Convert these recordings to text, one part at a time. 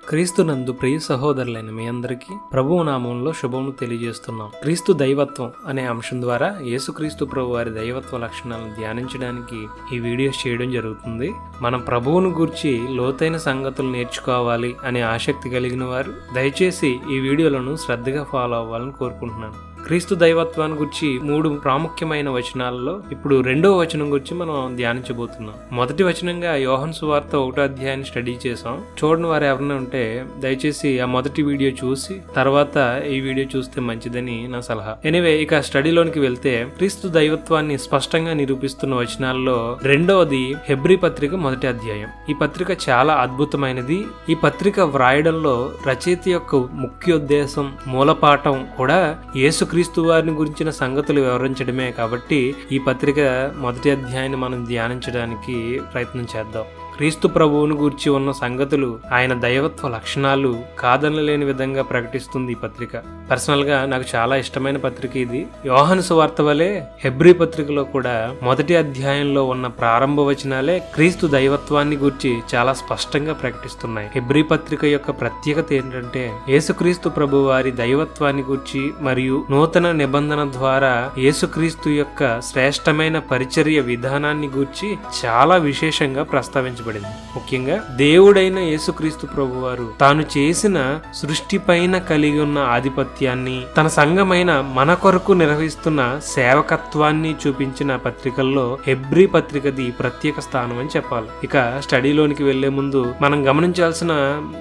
క్రీస్తునందు ప్రియ సహోదరులైన మీ అందరికీ ప్రభువు నామంలో శుభములు తెలియజేస్తున్నాం. క్రీస్తు దైవత్వం అనే అంశం ద్వారా యేసుక్రీస్తు ప్రభు వారి దైవత్వ లక్షణాలను ధ్యానించడానికి ఈ వీడియోస్ చేయడం జరుగుతుంది. మనం ప్రభువును గూర్చి లోతైన సంగతులు నేర్చుకోవాలి అనే ఆసక్తి కలిగిన వారు దయచేసి ఈ వీడియోలను శ్రద్ధగా ఫాలో అవ్వాలని కోరుకుంటున్నాను. క్రీస్తు దైవత్వాన్ని గురించి 3 ప్రాముఖ్యమైన వచనాలలో ఇప్పుడు 2వ వచనం గురించి మనం ధ్యానించబోతున్నాం. మొదటి వచనంగా యోహాను సువార్త 1వ అధ్యాయాన్ని స్టడీ చేసాం. చూడని వారు ఎవరైనా ఉంటే దయచేసి ఆ మొదటి వీడియో చూసి తర్వాత ఈ వీడియో చూస్తే మంచిదని నా సలహా. ఎనివే, ఇక స్టడీలోనికి వెళ్తే క్రీస్తు దైవత్వాన్ని స్పష్టంగా నిరూపిస్తున్న వచనాల్లో 2వది హెబ్రీ పత్రిక 1వ అధ్యాయం. ఈ పత్రిక చాలా అద్భుతమైనది. ఈ పత్రిక వ్రాయడంలో రచయిత యొక్క ముఖ్యోద్దేశం, మూలపాఠం కూడా యేసుక్రీస్తు వారిని గురించిన సంగతులు వివరించడమే. కాబట్టి ఈ పత్రిక 1వ అధ్యాయాన్ని మనం ధ్యానించడానికి ప్రయత్నం చేద్దాం. క్రీస్తు ప్రభువును గూర్చి ఉన్న సంగతులు, ఆయన దైవత్వ లక్షణాలు కాదనలేని విధంగా ప్రకటిస్తుంది ఈ పత్రిక. పర్సనల్ గా నాకు చాలా ఇష్టమైన పత్రిక ఇది. యోహాను సువార్త వలె హెబ్రీ పత్రికలో కూడా 1వ అధ్యాయంలో ఉన్న ప్రారంభ వచనాలే క్రీస్తు దైవత్వాన్ని గూర్చి చాలా స్పష్టంగా ప్రకటిస్తున్నాయి. హెబ్రీ పత్రిక యొక్క ప్రత్యేకత ఏంటంటే యేసుక్రీస్తు ప్రభు వారి దైవత్వాన్ని గూర్చి మరియు నూతన నిబంధన ద్వారా యేసుక్రీస్తు యొక్క శ్రేష్టమైన పరిచర్య విధానాన్ని గూర్చి చాలా విశేషంగా ప్రస్తావించబడింది. ముఖ్యంగా దేవుడైన యేసుక్రీస్తు ప్రభువారు తాను చేసిన సృష్టి పైన కలిగి ఉన్న ఆధిపత్యాన్ని, తన సంఘమైన మన కొరకు నిర్వహిస్తున్న సేవకత్వాన్ని చూపించిన పత్రికల్లో హెబ్రీ పత్రికది ప్రత్యేక స్థానం అని చెప్పాలి. ఇక స్టడీలోనికి వెళ్లే ముందు మనం గమనించాల్సిన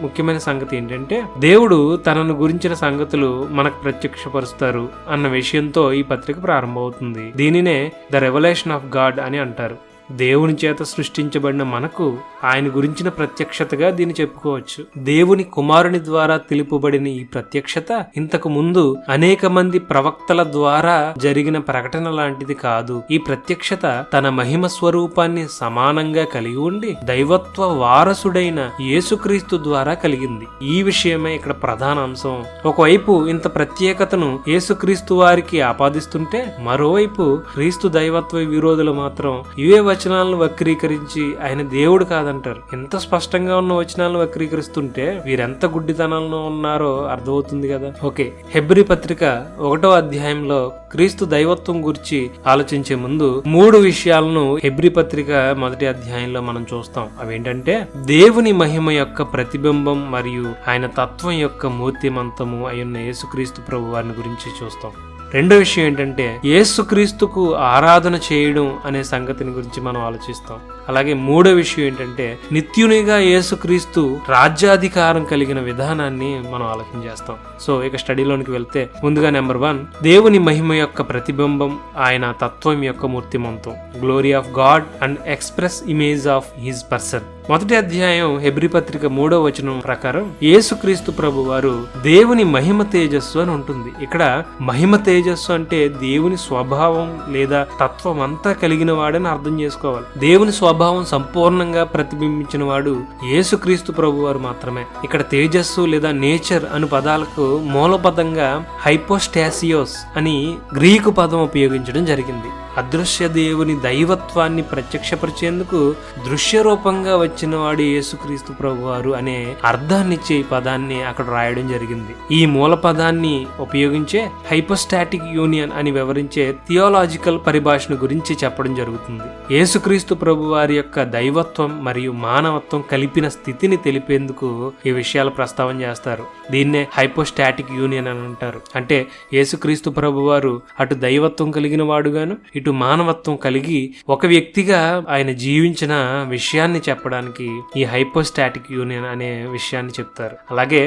ముఖ్యమైన సంగతి ఏంటంటే దేవుడు తనను గురించిన సంగతులు మనకు ప్రత్యక్షపరుస్తారు అన్న విషయంతో ఈ పత్రిక ప్రారంభమవుతుంది. దీనినే ద రెవల్యూషన్ ఆఫ్ గాడ్ అని అంటారు. దేవుని చేత సృష్టించబడిన మనకు ఆయన గురించిన ప్రత్యక్షతగా దీన్ని చెప్పుకోవచ్చు. దేవుని కుమారుని ద్వారా తెలుపబడిన ఈ ప్రత్యక్షత ఇంతకు ముందు అనేక మంది ప్రవక్తల ద్వారా జరిగిన ప్రకటన లాంటిది కాదు. ఈ ప్రత్యక్షత తన మహిమ స్వరూపాన్ని సమానంగా కలిగి ఉండి దైవత్వ వారసుడైన యేసుక్రీస్తు ద్వారా కలిగింది. ఈ విషయమే ఇక్కడ ప్రధాన అంశం. ఒకవైపు ఇంత ప్రత్యేకతను యేసుక్రీస్తు వారికి ఆపాదిస్తుంటే, మరోవైపు క్రీస్తు దైవత్వ విరోధులు మాత్రం ఇవే వచనాలను వక్రీకరించి ఆయన దేవుడు కాదంటారు. ఎంత స్పష్టంగా ఉన్న వచనాలను వక్రీకరిస్తుంటే వీరెంత గుడ్డితనంలో ఉన్నారో అర్థమవుతుంది కదా. ఓకే, హెబ్రీ పత్రిక 1వ అధ్యాయంలో క్రీస్తు దైవత్వం గురించి ఆలోచించే ముందు 3 విషయాలను హెబ్రీ పత్రిక 1వ అధ్యాయంలో మనం చూస్తాం. అవేంటంటే దేవుని మహిమ యొక్క ప్రతిబింబం మరియు ఆయన తత్వం యొక్క మూర్తిమంతము అయిన యేసుక్రీస్తు ప్రభు వారిని గురించి చూస్తాం. రెండో విషయం ఏంటంటే యేసుక్రీస్తుకు ఆరాధన చేయడం అనే సంగతిని గురించి మనం ఆలోచిస్తాం. అలాగే 3వ విషయం ఏంటంటే నిత్యునిగా యేసుక్రీస్తు రాజ్యాధికారం కలిగిన విధానాన్ని మనం ఆలోచన చేస్తాం. సో ఇక స్టడీలోనికి వెళ్తే ముందుగా నెంబర్ 1, దేవుని మహిమ యొక్క ప్రతిబింబం, ఆయన తత్వం యొక్క మూర్తిమంతం, glory of God and express image of his person. 1వ అధ్యాయం హెబ్రీ పత్రిక 3వ వచనం ప్రకారం యేసుక్రీస్తు ప్రభు వారు దేవుని మహిమ తేజస్సు అని ఉంటుంది. ఇక్కడ మహిమ తేజస్సు అంటే దేవుని స్వభావం లేదా తత్వం అంతా కలిగిన వాడని అర్థం చేసుకోవాలి. దేవుని స్వభావం సంపూర్ణంగా ప్రతిబింబించిన వాడు యేసుక్రీస్తు ప్రభు వారు మాత్రమే. ఇక్కడ తేజస్సు లేదా నేచర్ అను పదాలకు మూలపదంగా హైపోస్టాసియోస్ అని గ్రీకు పదం ఉపయోగించడం జరిగింది. అదృశ్య దేవుని దైవత్వాన్ని ప్రత్యక్షపరిచేందుకు దృశ్య రూపంగా వచ్చిన వాడు యేసుక్రీస్తు ప్రభువారు అనే అర్థాన్నిచ్చే ఈ పదాన్ని అక్కడ రాయడం జరిగింది. ఈ మూల పదాన్ని ఉపయోగించే హైపోస్టాటిక్ యూనియన్ అని వివరించే థియోలాజికల్ పరిభాషను గురించి చెప్పడం జరుగుతుంది. యేసుక్రీస్తు ప్రభువారి యొక్క దైవత్వం మరియు మానవత్వం కలిపిన స్థితిని తెలిపేందుకు ఈ విషయాలు ప్రస్తావన చేస్తారు. దీన్నే హైపోస్టాటిక్ యూనియన్ అని అంటారు. అంటే యేసుక్రీస్తు ప్రభువారు అటు దైవత్వం కలిగిన వాడుగాను ఇటు మానవత్వం కలిగి ఒక వ్యక్తిగా ఆయన జీవించిన విషయాన్ని చెప్పడానికి ఈ హైపోస్టాటిక్ యూనియన్ అనే విషయాన్ని చెప్తారు. అలాగే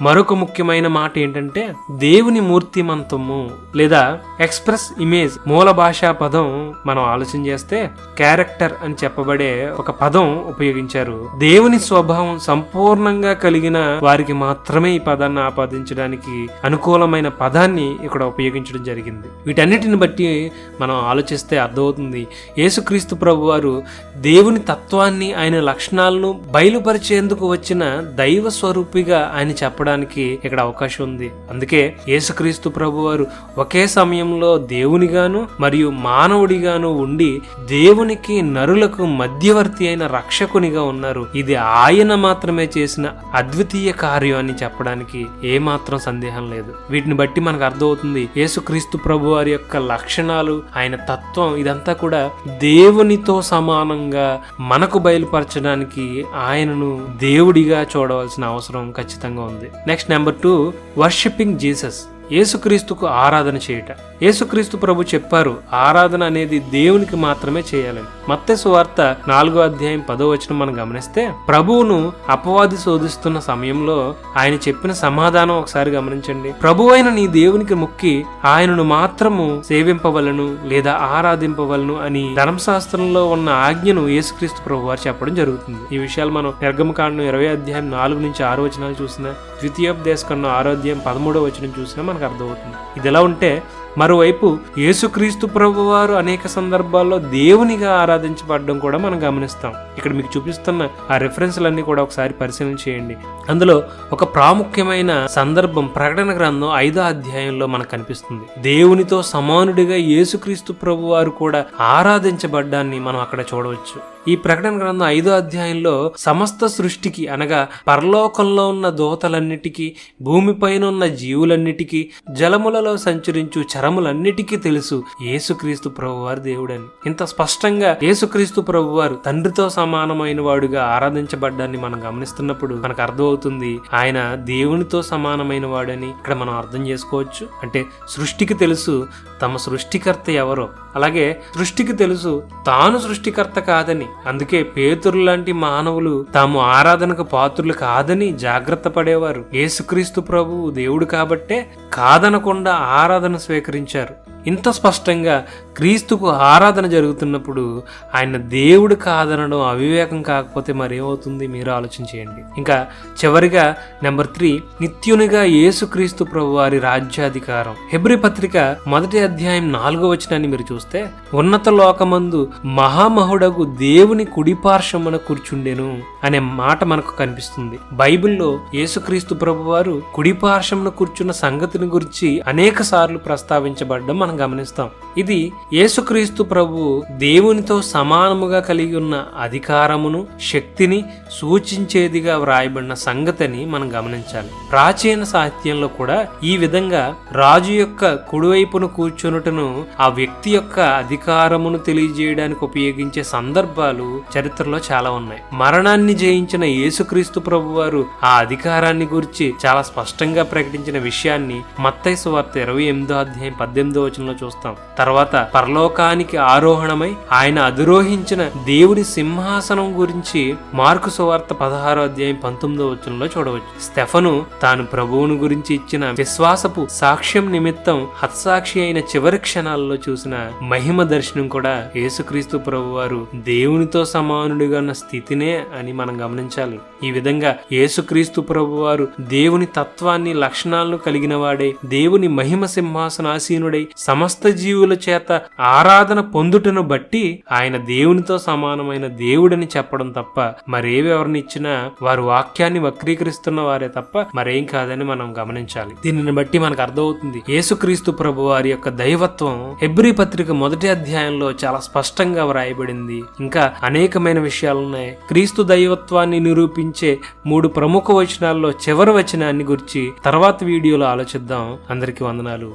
మరొక ముఖ్యమైన మాట ఏంటంటే దేవుని మూర్తిమంతము లేదా ఎక్స్ప్రెస్ ఇమేజ్. మూల భాషా పదం మనం ఆలోచన చేస్తే క్యారెక్టర్ అని చెప్పబడే ఒక పదం ఉపయోగించారు. దేవుని స్వభావం సంపూర్ణంగా కలిగిన వారికి మాత్రమే ఈ పదాన్ని ఆపాదించడానికి అనుకూలమైన పదాన్ని ఇక్కడ ఉపయోగించడం జరిగింది. వీటన్నిటిని బట్టి మనం ఆలోచిస్తే అర్థమవుతుంది, యేసుక్రీస్తు ప్రభు వారు దేవుని తత్వాన్ని, ఆయన లక్షణాలను బయలుపరిచేందుకు వచ్చిన దైవ స్వరూపిగా ఆయన చెప్పడానికి ఇక్కడ అవకాశం ఉంది. అందుకే యేసుక్రీస్తు ప్రభు వారు ఒకే సమయంలో దేవునిగాను మరియు మానవుడిగాను ఉండి దేవునికి నరులకు మధ్యవర్తి అయిన రక్షకునిగా ఉన్నారు. ఇది ఆయన మాత్రమే చేసిన అద్వితీయ కార్యం అని చెప్పడానికి ఏమాత్రం సందేహం లేదు. వీటిని బట్టి మనకు అర్థమవుతుంది, యేసుక్రీస్తు ప్రభు వారి యొక్క లక్షణాలు, ఆయన తత్వం ఇదంతా కూడా దేవునితో సమానంగా మనకు బయలుపరచడానికి ఆయనను దేవుడిగా చూడవలసిన అవసరం ఖచ్చితంగా ఉంది. Next number 2, worshipping Jesus. యేసుక్రీస్తుకు ఆరాధన చేయుట. యేసుక్రీస్తు ప్రభు చెప్పారు, ఆరాధన అనేది దేవునికి మాత్రమే చేయాలని. మత్తయి సువార్త 4వ అధ్యాయం 10వ వచనం మనం గమనిస్తే, ప్రభువును అపవాది శోధిస్తున్న సమయంలో ఆయన చెప్పిన సమాధానం ఒకసారి గమనించండి. ప్రభువైన నీ దేవునికి మొక్కి ఆయనను మాత్రము సేవింపవలను లేదా ఆరాధింపవలను అని ధర్మశాస్త్రంలో ఉన్న ఆజ్ఞను యేసుక్రీస్తు ప్రభు వారు చెప్పడం జరుగుతుంది. ఈ విషయాలు మనం నిర్గమకాండం 20వ అధ్యాయం 4 నుంచి 6 వచనాలు చూసినా, ద్వితీయోపదేశకాండం 6వ అధ్యాయం 13వ వచనం చూసినా మనకు అర్థమవుతుంది. ఇది ఎలా ఉంటే, మరోవైపు యేసుక్రీస్తు ప్రభు వారు అనేక సందర్భాల్లో దేవునిగా ఆరాధించబడడం కూడా మనం గమనిస్తాం. ఇక్కడ మీకు చూపిస్తున్న ఆ రెఫరెన్స్లన్నీ కూడా ఒకసారి పరిశీలన చేయండి. అందులో ఒక ప్రాముఖ్యమైన సందర్భం ప్రకటన గ్రంథం 5వ అధ్యాయంలో మనకు కనిపిస్తుంది. దేవునితో సమానుడిగా యేసుక్రీస్తు ప్రభు వారు కూడా ఆరాధించబడ్డాన్ని మనం అక్కడ చూడవచ్చు. ఈ ప్రకటన గ్రంథం 5వ అధ్యాయంలో సమస్త సృష్టికి, అనగా పరలోకంలో ఉన్న దూతలన్నిటికీ, భూమిపైన ఉన్న జీవులన్నిటికీ, జలములలో సంచరించు చరములన్నిటికీ తెలుసు యేసుక్రీస్తు ప్రభువారు దేవుడని. ఇంత స్పష్టంగా యేసుక్రీస్తు ప్రభువారు తండ్రితో సమానమైన వాడుగా ఆరాధించబడ్డాన్ని మనం గమనిస్తున్నప్పుడు మనకు అర్థమవుతుంది, ఆయన దేవునితో సమానమైన వాడని ఇక్కడ మనం అర్థం చేసుకోవచ్చు. అంటే సృష్టికి తెలుసు తమ సృష్టికర్త ఎవరో, అలాగే సృష్టికి తెలుసు తాను సృష్టికర్త కాదని. అందుకే పేతురు లాంటి మానవులు తాము ఆరాధనకు పాత్రులు కాదని జాగ్రత్త పడేవారు. యేసుక్రీస్తు ప్రభువు దేవుడు కాబట్టే కాదనకుండా ఆరాధన స్వీకరించారు. ఇంత స్పష్టంగా క్రీస్తుకు ఆరాధన జరుగుతున్నప్పుడు ఆయన దేవుడు కాదనడం అవివేకం కాకపోతే మరేమవుతుంది, మీరు ఆలోచన చేయండి. ఇంకా చివరిగా నెంబర్ 3, నిత్యునిగా యేసుక్రీస్తు ప్రభు వారి రాజ్యాధికారం. హెబ్రీ పత్రిక 1వ అధ్యాయం 4వ వచనాన్ని మీరు చూస్తే, ఉన్నత లోకమందు మహామహుడగు దేవుని కుడిపార్శ్వమున కూర్చుండెను అనే మాట మనకు కనిపిస్తుంది. బైబిల్లో యేసుక్రీస్తు ప్రభు వారు కుడిపార్శ్వమున కూర్చున్న సంగతిని గురించి అనేక సార్లు ప్రస్తావించబడ్డం మనం గమనిస్తాం. ఇది యేసుక్రీస్తు ప్రభు దేవునితో సమానముగా కలిగి ఉన్న అధికారమును, శక్తిని సూచించేదిగా వ్రాయబడిన సంగతిని మనం గమనించాలి. ప్రాచీన సాహిత్యంలో కూడా ఈ విధంగా రాజు యొక్క కుడివైపును కూర్చున్నట్టును ఆ వ్యక్తి యొక్క అధికారమును తెలియజేయడానికి ఉపయోగించే సందర్భాలు చరిత్రలో చాలా ఉన్నాయి. మరణాన్ని జయించిన యేసుక్రీస్తు ప్రభు వారు ఆ అధికారాన్ని గురించి చాలా స్పష్టంగా ప్రకటించిన విషయాన్ని మత్తయి సువార్త 28వ అధ్యాయం 18వ వచనంలో చూస్తాం. తర్వాత పరలోకానికి ఆరోహణమై ఆయన అధిరోహించిన దేవుని సింహాసనం గురించి మార్కు సువార్త 16వ అధ్యాయం 19వ వచనంలో చూడవచ్చు. స్టెఫను తాను ప్రభువును గురించి ఇచ్చిన విశ్వాసపు సాక్ష్యం నిమిత్తం హత్సాక్షి అయిన చివరి క్షణాలలో చూసిన మహిమ దర్శనం కూడా యేసుక్రీస్తు ప్రభు వారు దేవునితో సమానుడిగా ఉన్న స్థితినే అని మనం గమనించాలి. ఈ విధంగా యేసుక్రీస్తు ప్రభు వారు దేవుని తత్వాన్ని, లక్షణాలను కలిగిన వాడే, దేవుని మహిమ సింహాసనాసీనుడై సమస్త జీవుల చేత ఆరాధన పొందుటను బట్టి ఆయన దేవునితో సమానమైన దేవుడని చెప్పడం తప్ప మరేవెవరిని ఇచ్చినా వారు వాక్యాన్ని వక్రీకరిస్తున్న వారే తప్ప మరేం కాదని మనం గమనించాలి. దీనిని బట్టి మనకు అర్థమవుతుంది యేసుక్రీస్తు ప్రభు వారి యొక్క దైవత్వం హెబ్రీ పత్రిక 1వ అధ్యాయంలో చాలా స్పష్టంగా వ్రాయబడింది. ఇంకా అనేకమైన విషయాలున్నాయి. క్రీస్తు దైవత్వాన్ని నిరూపించే 3 ప్రముఖ వచనాల్లో చివరి వచనాన్ని గురించి తర్వాత వీడియోలో ఆలోచిద్దాం. అందరికీ వందనాలు.